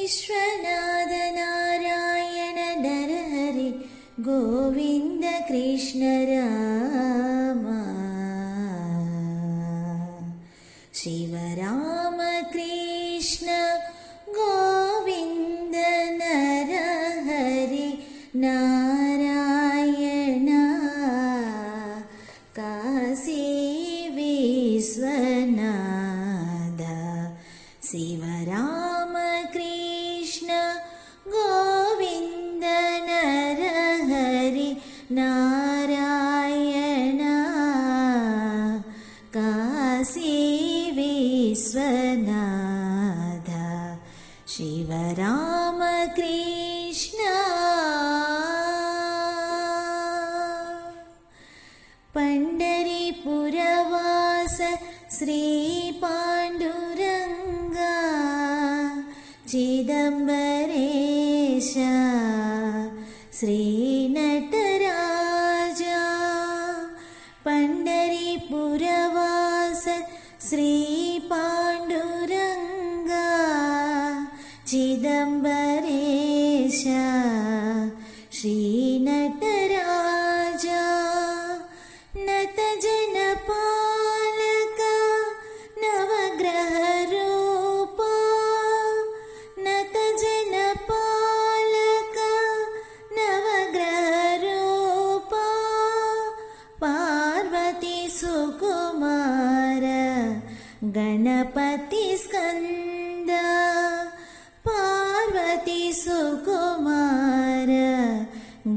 विश्वनाथ नारायण नरहरि गोविंद कृष्ण राम शिव राम कृष्ण गोविंद नरहरि नारायण काशी विश्वनाथ शिव राम कृष्ण गोविंद नरहरि नारायण काशी विश्वनाथ शिव राम कृष्ण पंढरीपुरवास श्री पांडुरंगा चिदंबरेश श्री नटराजा पंढरीपुरवास श्री पांडुरंगा चिदंबरेश श्री नटराजा नत जनपालक नवग्रह रूपा नत जनपालक नवग्रह रूपा पार्वती सुकुमार गणपति स्कंद पार्वती सुकुमार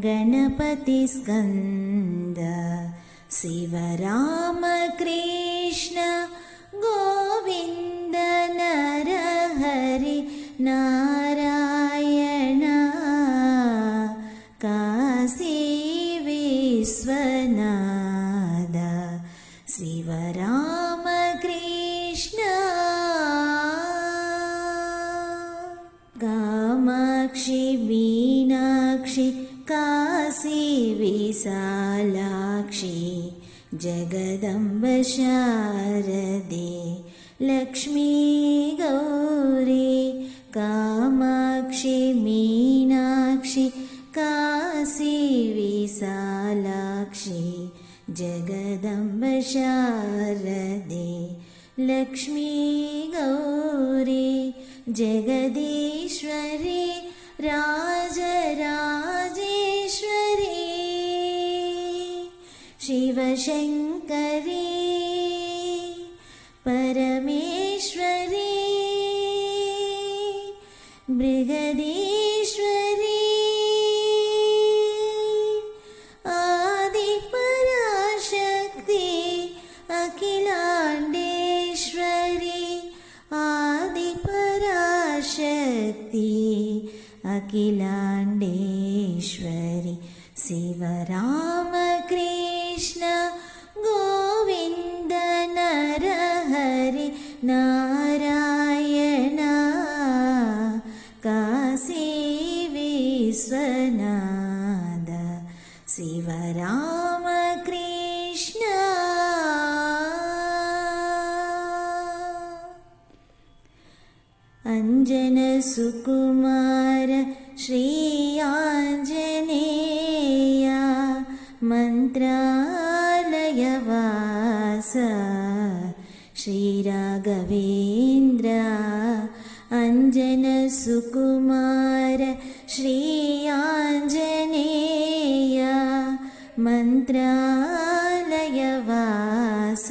गणपति स्कंद शिव राम कृष्ण गोविंद नरहरि नारायण काशी विश्वनाथ शिव राम कृष्ण कामाक्षि मीनाक्षि काशी विशालाक्षि जगदम्ब शारदे लक्ष्मी गौरी कामाक्षि मीनाक्षि काशी विशालाक्षि जगदम्ब शारदे लक्ष्मी गौरी जगदीश्वरी राजराजेश्वरी शिवशंकरी परमेश्वरी बृहदीश्वरी आदिपराशक्ति अखिलांडेश्वरी आदिपराशक्ति अखिलांडेश्वरी शिव राम कृष्ण गोविंद नरहरि नारायण काशी विश्वनाथ शिव राम कृष्ण अंजन सुकुमार श्री आंजनेय मंत्रालयवास श्री राघवेंद्र अंजन सुकुमार श्री आंजनेय मंत्रालयवास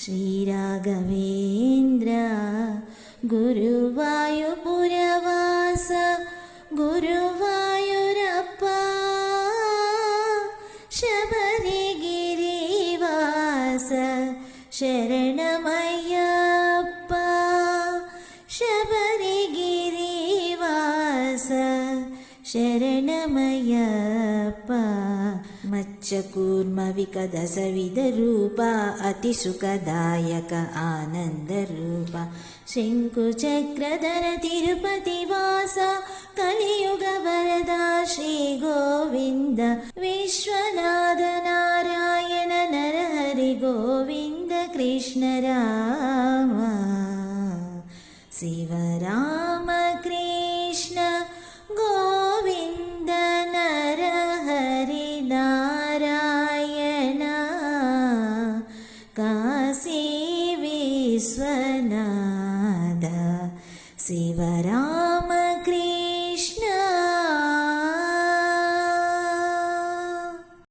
श्री राघवेंद्र गुरुवायुपुरवास गुरुवायुरप्पा शबरिगिरिवास शरणमय्यप्पा शबरिगिरिवास शरणमय्यप्पा मच्चकूर्मविकदसविधरूप अतिसुखदायक आनन्दरूप शङ्कुचक्रधर तिरुपतिवास कलियुगवरदा श्रीगोविन्द विश्वनाथ नारायण नरहरि गोविन्द कृष्ण राम शिवरामकृष्ण गोविन्द नरहरि नारायण काशी विश्वनाथ शिवराम